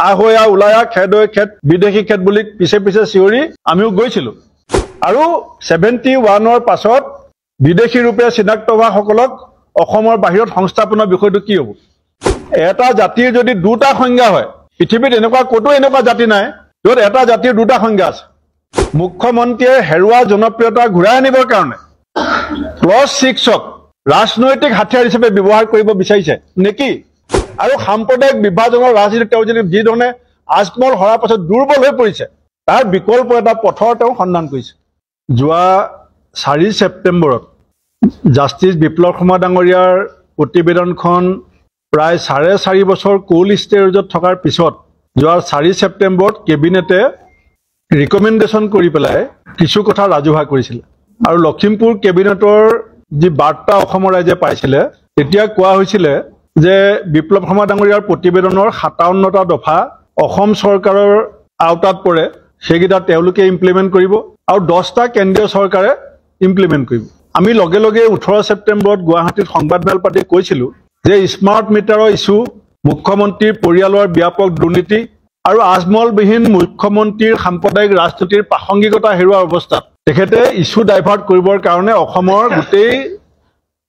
আহয়া উলায়া খেদৈ খেত বিদেশী খেত বুলি পিছে পিছে চিঞৰি আমিও গৈছিলোঁ আৰু 71ৰ পাছত বিদেশী ৰূপে চিনাক্ত হোৱা সকলক অসমৰ বাহিৰত সংস্থাপনৰ বিষয়টো কি হ'ব এটা জাতিৰ যদি দুটা সংজ্ঞা হয় পৃথিৱীত এনেকুৱা কতো এনেকুৱা জাতি নাই য'ত এটা জাতিৰ দুটা সংজ্ঞা আছে মুখ্যমন্ত্ৰীয়ে হেৰুৱা জনপ্ৰিয়তা ঘূৰাই আনিবৰ কাৰণে +6ক ৰাজনৈতিক হাতিয়াৰ হিচাপে ব্যৱহাৰ কৰিব বিচাৰিছে নেকি আৰু সাম্প্ৰদায়িক বিভাজনৰ ৰাজনীতি তেওঁ যদি যি ধৰণে আজমল হৰাৰ পাছত দুৰ্বল হৈ পৰিছে তাৰ বিকল্প এটা পথৰ তেওঁ সন্ধান কৰিছে যোৱা 4 ছেপ্টেম্বৰত জাষ্টিছ বিপ্লৱ শৰ্মা ডাঙৰীয়াৰ প্ৰতিবেদনখন প্ৰায় 4.5 বছৰ কোল্ড ষ্টোৰেজত থকাৰ পিছত যোৱা 4 ছেপ্টেম্বৰত কেবিনেটে ৰিকমেণ্ডেশ্যন কৰি পেলাই কিছু কথা ৰাজহুৱা কৰিছিল আৰু লখিমপুৰ কেবিনেটৰ যি বাৰ্তা অসমৰ ৰাইজে পাইছিলে তেতিয়া কোৱা হৈছিল যে বিপ্লৱ শৰ্মা ডাঙৰীয়াৰ প্ৰতিবেদনৰ 57টা দফা অসম চৰকাৰৰ আওতাত পৰে সেইকেইটা তেওঁলোকে ইমপ্লিমেণ্ট কৰিব আৰু 10টা কেন্দ্ৰীয় চৰকাৰে ইমপ্লিমেণ্ট কৰিব আমি লগে লগে 18 ছেপ্টেম্বৰত গুৱাহাটীত সংবাদমেল পাতি কৈছিলোঁ যে স্মাৰ্ট মিটাৰৰ ইছ্যু মুখ্যমন্ত্ৰীৰ পৰিয়ালৰ ব্যাপক দুৰ্নীতি আৰু আজমলবিহীন মুখ্যমন্ত্ৰীৰ সাম্প্ৰদায়িক ৰাজনীতিৰ প্ৰাসংগিকতা হেৰুৱাৰ অৱস্থাত তেখেতে ইছ্যু ডাইভাৰ্ট কৰিবৰ কাৰণে অসমৰ গোটেই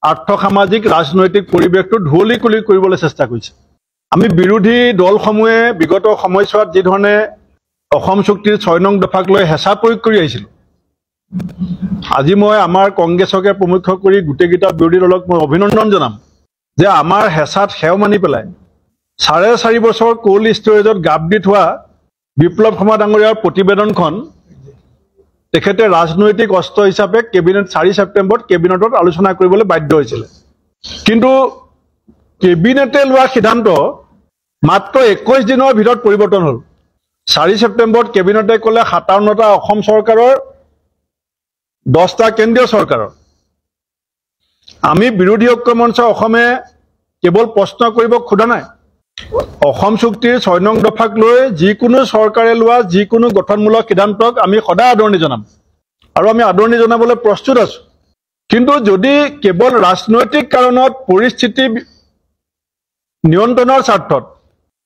আৰ্থসামাজিক ৰাজনৈতিক পৰিৱেশটো ঢুৱলীকুলি কৰিবলৈ চেষ্টা কৰিছে আমি বিৰোধী দলসমূহে বিগত সময়ছোৱাত যি ধৰণে অসম চুক্তিৰ 6 নং দফাক লৈ হেঁচা প্ৰয়োগ কৰি আহিছিলোঁ আজি মই আমাৰ কংগ্ৰেছকে প্ৰমুখ্য কৰি গোটেইকেইটা বিৰোধী দলক মই অভিনন্দন জনাম যে আমাৰ হেঁচাত সেৱ মানি পেলাই 4.5 বছৰ কোল্ড ষ্টোৰেজত গাপ দি থোৱা বিপ্লৱ শৰ্মা ডাঙৰীয়াৰ প্ৰতিবেদনখন তেখেতে ৰাজনৈতিক অস্ত্ৰ হিচাপে কেবিনেট 4 ছেপ্টেম্বৰত কেবিনেটত আলোচনা কৰিবলৈ বাধ্য হৈছিল কিন্তু কেবিনেটে লোৱা সিদ্ধান্ত মাত্ৰ 21 দিনৰ ভিতৰত পৰিৱৰ্তন হ'ল 4 ছেপ্টেম্বৰত কেবিনেটে ক'লে 57টা অসম চৰকাৰৰ 10টা কেন্দ্ৰীয় চৰকাৰৰ আমি বিৰোধী ঐক্য মঞ্চ অসমে কেৱল প্ৰশ্ন কৰিব খোজা নাই অসম চুক্তিৰ 6 নং দফাক লৈ যিকোনো চৰকাৰে লোৱা যিকোনো গঠনমূলক সিদ্ধান্তক আমি সদায় আদৰণি জনাম আৰু আমি আদৰণি জনাবলৈ প্ৰস্তুত আছো কিন্তু যদি কেৱল ৰাজনৈতিক কাৰণত পৰিস্থিতি নিয়ন্ত্ৰণৰ স্বাৰ্থত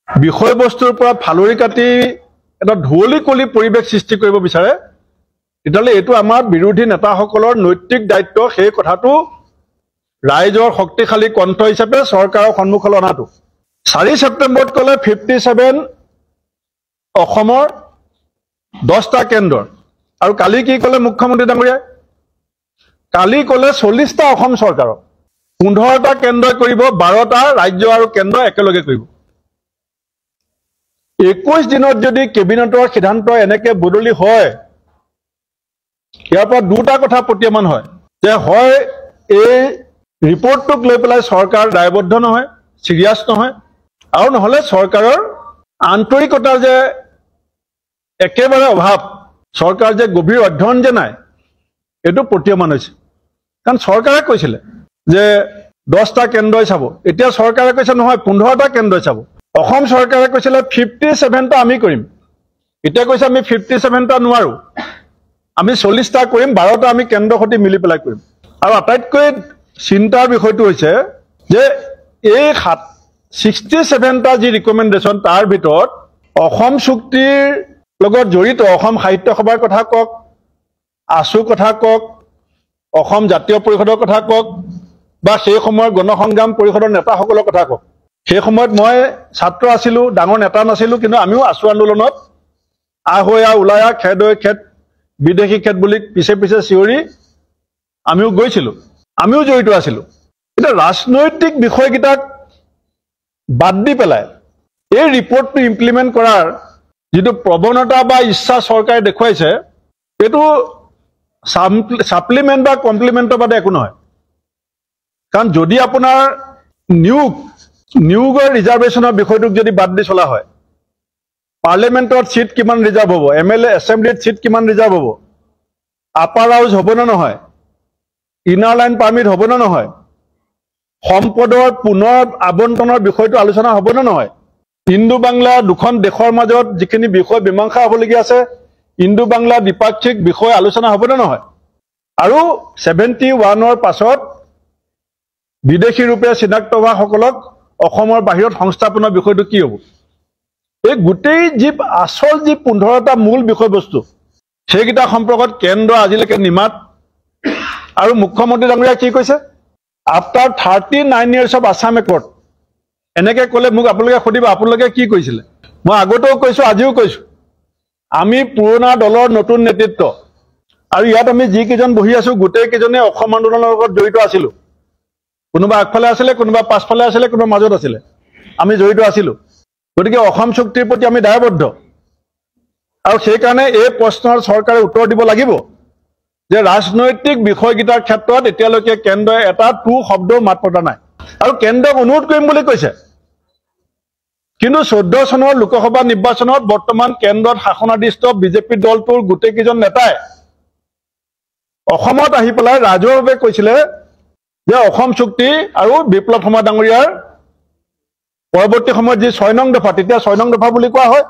বিষয়বস্তুৰ পৰা ফালৰি কাটি এটা ঢুৱলীকুলি পৰিৱেশ সৃষ্টি কৰিব বিচাৰে তেতিয়াহ'লে এইটো আমাৰ বিৰোধী নেতাসকলৰ নৈতিক দায়িত্ব সেই কথাটো ৰাইজৰ শক্তিশালী কণ্ঠ হিচাপে চৰকাৰৰ সন্মুখলৈ অনাটো 4 ছেপ্টেম্বৰত ক'লে 57 অসমৰ 10টা কেন্দ্ৰৰ আৰু কালি কি ক'লে মুখ্যমন্ত্ৰী ডাঙৰীয়াই কালি ক'লে 40টা অসম চৰকাৰৰ 15টা কেন্দ্ৰই কৰিব 12টা ৰাজ্য আৰু কেন্দ্ৰ একেলগে কৰিব 21 দিনত যদি কেবিনেটৰ সিদ্ধান্ত এনেকে বদলি হয় ইয়াৰ পৰা দুটা কথা প্ৰতীয়মান হয় যে হয় এই ৰিপৰ্টটোক লৈ পেলাই চৰকাৰ দায়বদ্ধ নহয় চিৰিয়াছ নহয় আৰু নহলে চৰকাৰৰ আন্তৰিকতাৰ যে একেবাৰে অভাৱ চৰকাৰ যে গভীৰ অধ্যয়ন যে নাই এইটো প্ৰতীয়মান হৈছে কাৰণ চৰকাৰে কৈছিলে যে 10টা কেন্দ্ৰই চাব এতিয়া চৰকাৰে কৈছে নহয় 15টা কেন্দ্ৰই চাব অসম চৰকাৰে কৈছিলে 57টা আমি কৰিম এতিয়া কৈছে আমি 57টা নোৱাৰো আমি 40টা কৰিম 12টা আমি কেন্দ্ৰৰ সৈতে মিলি পেলাই কৰিম আৰু আটাইতকৈ চিন্তাৰ বিষয়টো হৈছে যে এই 67টা যি ৰিকমেণ্ডেশ্যন তাৰ ভিতৰত অসম চুক্তিৰ লগত জড়িত অসম সাহিত্য সভাৰ কথা কওক আছু কথা কওক অসম জাতীয় পৰিষদৰ কথা কওক বা সেই সময়ৰ গণসংগ্ৰাম পৰিষদৰ নেতাসকলৰ কথা কওক সেই সময়ত মই ছাত্ৰ আছিলোঁ ডাঙৰ নেতা নাছিলোঁ কিন্তু আমিও আছু আন্দোলনত আহয়া উলায়া খেদৈ খেত বিদেশী খেত বুলি পিছে পিছে চিঞৰি আমিও গৈছিলোঁ আমিও জড়িত আছিলোঁ এতিয়া ৰাজনৈতিক বিষয়কেইটাক বাদ দি পেলাই এই ৰিপৰ্টটো ইমপ্লিমেণ্ট কৰাৰ যিটো প্ৰৱণতা বা ইচ্ছা চৰকাৰে দেখুৱাইছে এইটো ছাপ্লিমেণ্ট বা কমপ্লিমেণ্টৰ বাদে একো নহয় কাৰণ যদি আপোনাৰ নিয়োগৰ ৰিজাৰ্ভেশ্যনৰ বিষয়টোক যদি বাদ দি চলা হয় পাৰ্লিয়ামেণ্টত ছিট কিমান ৰিজাৰ্ভ হ'ব MLA এছেম্বলিত ছিট কিমান ৰিজাৰ্ভ হ'ব আপাৰ হাউচ হ'ব নে নহয় ইনাৰ লাইন পাৰ্মিট হ'ব নে নহয় সম্পদৰ পুনৰ আবণ্টনৰ বিষয়টো আলোচনা হ'ব নে নহয় ইণ্ডো বাংলা দুখন দেশৰ মাজত যিখিনি বিষয় মীমাংসা হ'বলগীয়া আছে ইণ্ডো বাংলা দ্বিপাক্ষিক বিষয় আলোচনা হ'ব নে নহয় আৰু 71ৰ পাছত বিদেশী ৰূপে চিনাক্ত হোৱা সকলক অসমৰ বাহিৰত সংস্থাপনৰ বিষয়টো কি হ'ব এই গোটেই যি আসল যি 15টা মূল বিষয়বস্তু সেইকেইটা সম্পৰ্কত কেন্দ্ৰ আজিলৈকে নিমাত আৰু মুখ্যমন্ত্ৰী ডাঙৰীয়া কি কৈছে after 39 years of Assam Accord এনেকে ক'লে মোক আপোনালোকে সুধিব আপোনালোকে কি কৈছিলে মই আগতেও কৈছো আজিও কৈছো আমি পুৰণা দলৰ নতুন নেতৃত্ব আৰু ইয়াত আমি যি কেইজন বহি আছো গোটেই কেইজনে অসম আন্দোলনৰ লগত জড়িত আছিলো কোনোবা আগফালে আছিলে কোনোবা পাছফালে আছিলে কোনোবা মাজত আছিলে আমি জড়িত আছিলো গতিকে অসম চুক্তিৰ প্ৰতি আমি দায়বদ্ধ আৰু সেই কাৰণে এই প্ৰশ্নৰ চৰকাৰে উত্তৰ দিব লাগিব যে ৰাজনৈতিক বিষয়গিটাৰ ক্ষেত্ৰত এতিয়ালৈকে কেন্দ্ৰই এটা টু শব্দ মাত পতা নাই আৰু কেন্দ্ৰক অনুৰোধ কৰিম বুলি কৈছে কিন্তু 14 চনৰ লোকসভা নিৰ্বাচনত বৰ্তমান কেন্দ্ৰত শাসনাধিষ্ঠ বিজেপি দলটোৰ গোটেই কেইজন নেতাই অসমত আহি পেলাই ৰাজহুৱাভাৱে কৈছিলে যে অসম চুক্তি আৰু বিপ্লৱ শৰ্মা ডাঙৰীয়াৰ পৰৱৰ্তী সময়ত যি 6 নং দফা তেতিয়া 6 নং দফা বুলি কোৱা হয়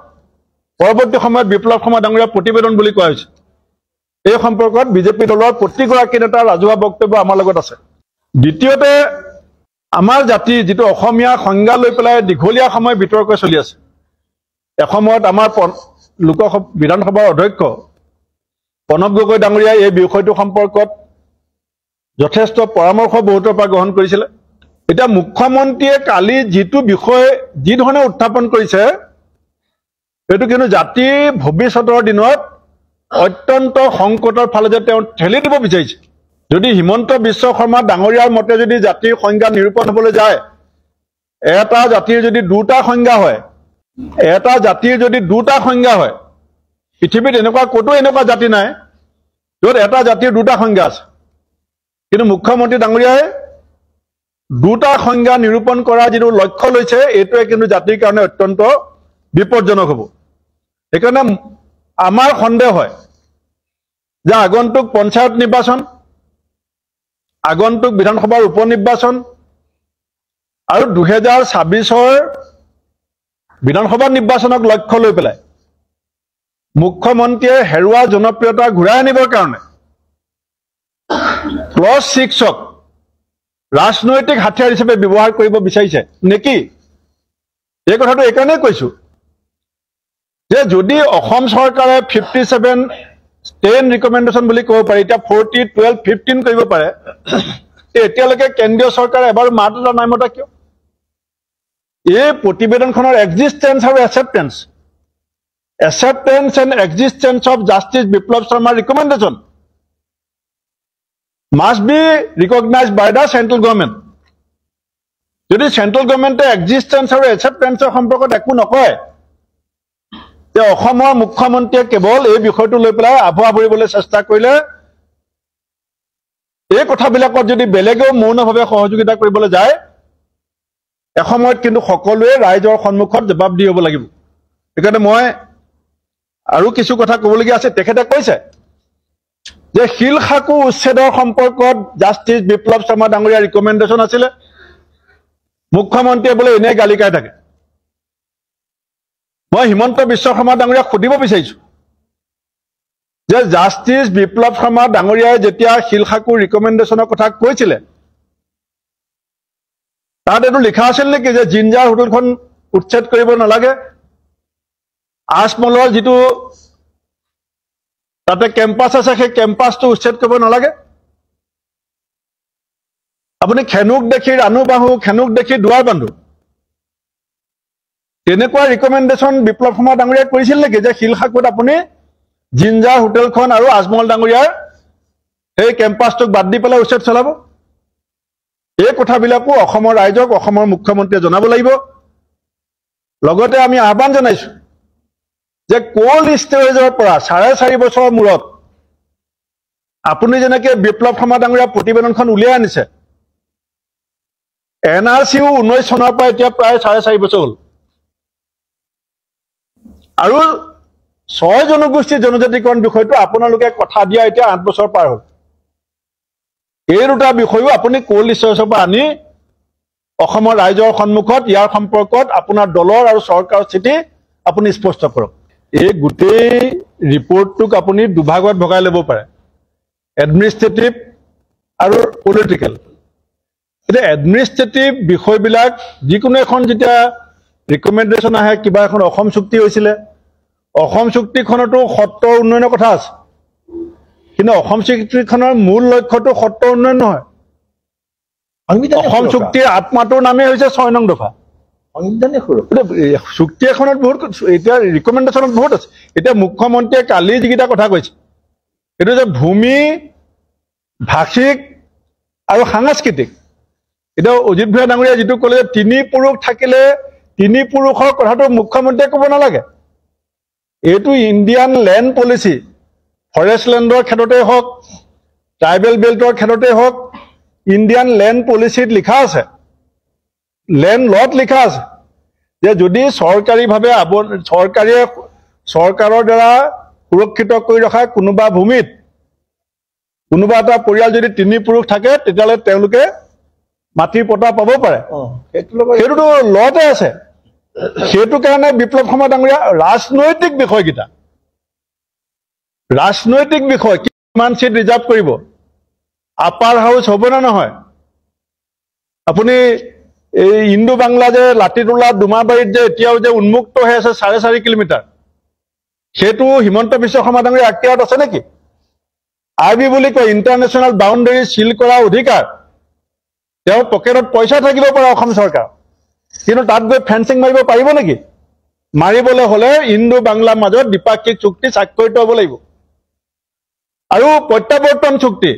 পৰৱৰ্তী সময়ত বিপ্লৱ শৰ্মা ডাঙৰীয়াৰ প্ৰতিবেদন বুলি কোৱা হৈছে এই সম্পৰ্কত বিজেপি দলৰ প্ৰতিগৰাকী নেতা ৰাজহুৱা বক্তব্য আমাৰ লগত আছে দ্বিতীয়তে আমাৰ জাতি যেটো অসমীয়া সংজ্ঞা লৈ পেলাই দীঘলীয়া সময় বিতৰ্ক চলি আছে এসময়ত আমাৰ লোকসভা বিধানসভাৰ অধ্যক্ষ প্ৰণৱ গগৈ ডাঙৰীয়াই এই বিষয়টো সম্পৰ্কত যথেষ্ট পৰামৰ্শ বহুতৰ পৰা গ্ৰহণ কৰিছিল এটা মুখ্যমন্ত্ৰীয়ে কালি যেটো বিষয় যি ধৰণে উত্থাপন কৰিছে এটো কিন্তু জাতিৰ ভৱিষ্যতৰ দিনত অত্যন্ত সংকটৰ ফালে যে তেওঁ ঠেলি দিব বিচাৰিছে যদি হিমন্ত বিশ্ব শৰ্মা ডাঙৰীয়াৰ মতে যদি জাতিৰ সংজ্ঞা নিৰূপণ হ'বলৈ যায় এটা জাতিৰ যদি দুটা সংজ্ঞা হয় এটা জাতিৰ যদি দুটা সংজ্ঞা হয় পৃথিৱীত এনেকুৱা কতো এনেকুৱা জাতি নাই য'ত এটা জাতিৰ দুটা সংজ্ঞা আছে কিন্তু মুখ্যমন্ত্ৰী ডাঙৰীয়াই দুটা সংজ্ঞা নিৰূপণ কৰা যিটো লক্ষ্য লৈছে এইটোৱে কিন্তু জাতিৰ কাৰণে অত্যন্ত বিপদজনক হ'ব সেইকাৰণে আমাৰ সন্দেহ হয় যে আগন্তুক পঞ্চায়ত নিৰ্বাচন আগন্তুক বিধানসভাৰ উপনিৰ্বাচন আৰু 2026ৰ বিধানসভা নিৰ্বাচনক লক্ষ্য লৈ পেলাই মুখ্যমন্ত্ৰীয়ে হেৰুৱা জনপ্ৰিয়তা ঘূৰাই আনিবৰ কাৰণে ক্লজ 6ক ৰাজনৈতিক হাতিয়াৰ হিচাপে ব্যৱহাৰ কৰিব বিচাৰিছে নেকি এই কথাটো এইকাৰণে কৈছো যে যদি অসম চৰকাৰে 57 10 ৰিকমেণ্ডেশ্যন বুলি ক'ব পাৰে এটা 40 12 15 কৰিব পাৰে এতিয়ালৈকে কেন্দ্ৰীয় চৰকাৰে এবাৰ মাত এটা নাই মতা কিয় এই প্ৰতিবেদনখনৰ এক্সিষ্টেন্স আৰু acceptance and existence of Justice Biplab Sharma's recommendation must be recognized by the central government. যদি central government existence আৰু acceptance সম্পৰ্কত একো নকয় যে অসমৰ মুখ্যমন্ত্ৰীয়ে কেৱল এই বিষয়টো লৈ পেলাই আভুৱা ভৰিবলৈ চেষ্টা কৰিলে এই কথাবিলাকত যদি বেলেগেও মৌনভাৱে সহযোগিতা কৰিবলৈ যায় এসময়ত কিন্তু সকলোৱে ৰাইজৰ সন্মুখত জবাব দি হ'ব লাগিব সেইকাৰণে মই আৰু কিছু কথা ক'বলগীয়া আছে তেখেতে কৈছে যে শিলখাকু উচ্ছেদৰ সম্পৰ্কত জাষ্টিস বিপ্লৱ শৰ্মা ডাঙৰীয়াৰ ৰিকমেণ্ডেশ্যন আছিল মুখ্যমন্ত্ৰীয়ে বোলে এনে গালি কাই থাকে মই হিমন্ত বিশ্ব শৰ্মা ডাঙৰীয়াক সুধিব বিচাৰিছো যে জাষ্টিস বিপ্লৱ শৰ্মা ডাঙৰীয়াই যেতিয়া শিলখাকুৰ ৰিকমেণ্ডেশ্যনৰ কথা কৈছিল তাত এটো লিখা আছিল নেকি যে জিঞ্জাৰ হোটেলখন উচ্ছেদ কৰিব নালাগে আসমলৰ যেটো তাতে কেম্পাছ আছে সেই কেম্পাছটো উচ্ছেদ কৰিব নালাগে আপুনি খেনুক দেখি ৰানু বাহু খেনুক দেখি দুৱাৰ বান্ধু তেনেকুৱা ৰিকমেণ্ডেশ্যন বিপ্লৱ শৰ্মা ডাঙৰীয়াই কৰিছিল নেকি যে শিলখাকুত আপুনি জিঞ্জাৰ হোটেলখন আৰু আজমল ডাঙৰীয়াৰ সেই কেম্পাছটোক বাদ দি পেলাই উচ্ছেদ চলাব এই কথাবিলাকো অসমৰ ৰাইজক অসমৰ মুখ্যমন্ত্ৰীয়ে জনাব লাগিব লগতে আমি আহ্বান জনাইছো যে কোল্ড ষ্টোৰেজৰ পৰা 4.5 বছৰৰ মূৰত আপুনি যেনেকে বিপ্লৱ শৰ্মা ডাঙৰীয়াৰ প্ৰতিবেদনখন উলিয়াই আনিছে এনআৰচিও 19 চনৰ পৰা এতিয়া প্ৰায় 4.5 বছৰ হ'ল আৰু 6 জনগোষ্ঠী জনজাতিকৰণ বিষয়টো আপোনালোকে কথা দিয়া এতিয়া 8 বছৰ পাৰ হ'ল এই দুটা বিষয়ও আপুনি কোল্ড ষ্টোৰেজৰ পৰা আনি অসমৰ ৰাইজৰ সন্মুখত ইয়াৰ সম্পৰ্কত আপোনাৰ দলৰ আৰু চৰকাৰৰ স্থিতি আপুনি স্পষ্ট কৰক এই গোটেই ৰিপৰ্টটোক আপুনি দুভাগত ভগাই ল'ব পাৰে এডমিনিষ্ট্ৰেটিভ আৰু পলিটিক্যাল এটা এডমিনিষ্ট্ৰেটিভ বিষয়বিলাক যিকোনো এখন যেতিয়া ৰিকমেণ্ডেশ্যন আহে কিবা এখন অসম চুক্তি হৈছিলে অসম চুক্তিখনতো সত্ৰ উন্নয়নৰ কথা আছে কিন্তু অসম চুক্তিখনৰ মূল লক্ষ্যটো সত্ৰ উন্নয়ন নহয় অসম চুক্তিৰ আত্মাটোৰ নামেই হৈছে 6 নং দফা সংবিধানিক সুৰক্ষা চুক্তি এখনত বহুত এতিয়া ৰিকমেণ্ডেশ্যনত বহুত আছে এতিয়া মুখ্যমন্ত্ৰীয়ে কালি যিকেইটা কথা কৈছে এইটো যে ভূমি ভাষিক আৰু সাংস্কৃতিক এতিয়া অজিত ভূঞা ডাঙৰীয়া যিটো ক'লে যে 3 পুৰুষ থাকিলে 3 পুৰুষৰ কথাটো মুখ্যমন্ত্ৰীয়ে ক'ব নালাগে এইটো ইণ্ডিয়ান লেণ্ড পলিচি ফৰেষ্ট লেণ্ডৰ ক্ষেত্ৰতেই হওক ট্ৰাইবেল বেল্টৰ ক্ষেত্ৰতেই হওক ইণ্ডিয়ান লেণ্ড পলিচিত লিখা আছে লেণ্ড লত লিখা আছে যে যদি চৰকাৰীভাৱে চৰকাৰৰ দ্বাৰা সুৰক্ষিত কৰি ৰখা কোনোবা ভূমিত কোনোবা এটা পৰিয়াল যদি 3 পুৰুষ থাকে তেতিয়াহ'লে তেওঁলোকে মাটিৰ পটা পাব পাৰে সেইটোতো লতে আছে সেইটো কাৰণে বিপ্লৱ শৰ্মা ডাঙৰীয়া ৰাজনৈতিক বিষয় কিমান চিট ৰিজাৰ্ভ কৰিব আপাৰ হাউচ হ'ব না নহয় আপুনি এই ইণ্ডো বাংলা যে লাটিটোলা ডুমাবাৰীত যে এতিয়াও যে উন্মুক্ত হৈ আছে 4.5 কিলোমিটাৰ সেইটো হিমন্ত বিশ্ব শৰ্মা ডাঙৰীয়া আক্তিয়াৰত আছে নেকি আইবি বুলি কয় ইণ্টাৰনেশ্যনেল বাউণ্ডেৰী চিল কৰা অধিকাৰ তেওঁৰ পকেটত পইচা থাকিব পাৰে অসম চৰকাৰ কিন্তু তাত গৈ ফেন্সিং মাৰিব পাৰিব নেকি মাৰিবলৈ হ'লে ইণ্ডো বাংলাৰ মাজত দ্বিপাক্ষিক চুক্তি স্বাক্ষৰিত হ'ব লাগিব আৰু প্ৰত্যাৱৰ্তন চুক্তি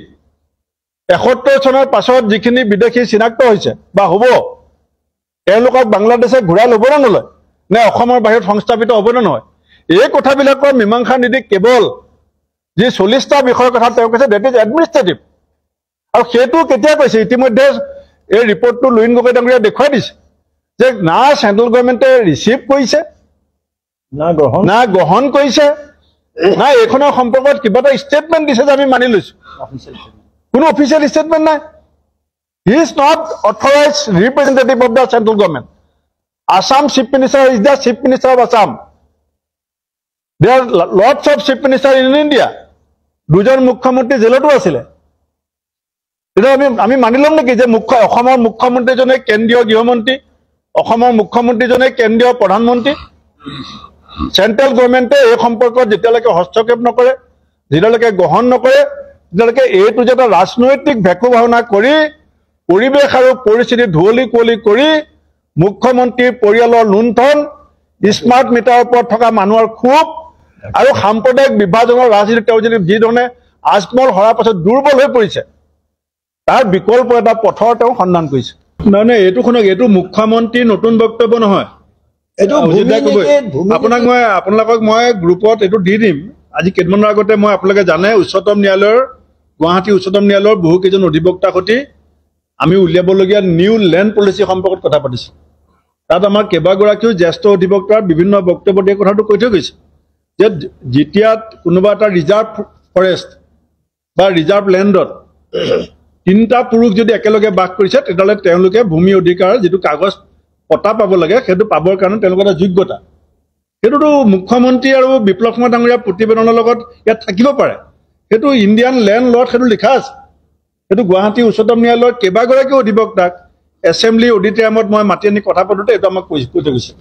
71 চনৰ পাছত যিখিনি বিদেশী চিনাক্ত হৈছে বা হ'ব তেওঁলোকক বাংলাদেশে ঘূৰাই ল'ব না নলয় নে অসমৰ বাহিৰত সংস্থাপিত হ'ব না নহয় এই কথাবিলাকৰ মীমাংসা নিদি কেৱল যি 40টা বিষয়ৰ কথা তেওঁ কৈছে ডেট ইজ এডমিনিষ্ট্ৰেটিভ আৰু সেইটো কেতিয়া কৈছে ইতিমধ্যে এই ৰিপৰ্টটো লুইন গগৈ ডাঙৰীয়া দেখুৱাই দিছে যে না চেণ্ট্ৰেল গভৰ্ণমেণ্টে ৰিচিভ কৰিছে না গ্ৰহণ কৰিছে না এইখনৰ সম্পৰ্কত কিবা এটা ষ্টেটমেণ্ট দিছে যে আমি মানি লৈছো কোনো অফিচিয়েল ষ্টেটমেণ্ট নাই he is not authorized representative of the central government Assam chief minister is the chief minister of Assam there lots of chief minister in India দুজন মুখ্যমন্ত্ৰী জেলতো আছিলে এতিয়া আমি মানি ল'ম নেকি যে অসমৰ মুখ্যমন্ত্ৰীজনে কেন্দ্ৰীয় গৃহমন্ত্ৰী অসমৰ মুখ্যমন্ত্ৰীজনে কেন্দ্ৰীয় প্ৰধানমন্ত্ৰী চেণ্ট্ৰেল গভৰ্ণমেণ্টে এই সম্পৰ্কত যেতিয়ালৈকে হস্তক্ষেপ নকৰে যেতিয়ালৈকে গ্ৰহণ নকৰে তেতিয়ালৈকে এইটো যে এটা ৰাজনৈতিক ভেকু ভাওনা কৰি পৰিৱেশ আৰু পৰিস্থিতি ধুৱলি কুঁৱলি কৰি মুখ্যমন্ত্ৰীৰ পৰিয়ালৰ লুণ্ঠন স্মাৰ্ট মিটাৰৰ ওপৰত থকা মানুহৰ ক্ষোভ আৰু সাম্প্ৰদায়িক বিভাজনৰ ৰাজনীতি তেওঁ যদি যিধৰণে আজমল হৰাৰ পাছত দুৰ্বল হৈ পৰিছে তাৰ বিকল্প এটা পথৰ তেওঁ সন্ধান কৰিছে মানে এইটো শুনক এইটো মুখ্যমন্ত্ৰীৰ নতুন বক্তব্য নহয় আপোনালোকক মই গ্ৰুপত এইটো দি দিম আজি কেইদিনমানৰ আগতে মই আপোনালোকে জানে গুৱাহাটী উচ্চতম ন্যায়ালয়ৰ বহু কেইজন অধিবক্তাৰ সৈতে আমি উলিয়াবলগীয়া নিউ লেণ্ড পলিচি সম্পৰ্কত কথা পাতিছোঁ তাত আমাৰ কেইবাগৰাকীও জ্যেষ্ঠ অধিবক্তাৰ বিভিন্ন বক্তব্য দিয়ে কথাটো কৈ থৈ গৈছে যে যেতিয়া কোনোবা এটা ৰিজাৰ্ভ ফৰেষ্ট বা ৰিজাৰ্ভ লেণ্ডত 3টা পুৰুষ যদি একেলগে বাস কৰিছে তেতিয়াহ'লে তেওঁলোকে ভূমি অধিকাৰ যিটো কাগজ পটা পাব লাগে সেইটো পাবৰ কাৰণে তেওঁলোকৰ এটা যোগ্যতা সেইটোতো মুখ্যমন্ত্ৰী আৰু বিপ্লৱ শৰ্মা ডাঙৰীয়া প্ৰতিবেদনৰ লগত ইয়াত থাকিব পাৰে সেইটো ইণ্ডিয়ান লেণ্ড লত সেইটো লিখা আছে সেইটো গুৱাহাটী উচ্চতম ন্যায়ালয়ৰ কেইবাগৰাকীও অধিবক্তাক এছেম্বলি অডিটৰিয়ামত মই মাতি আনি কথা পাতোঁতে এইটো আমাক কৈ থৈ গৈছে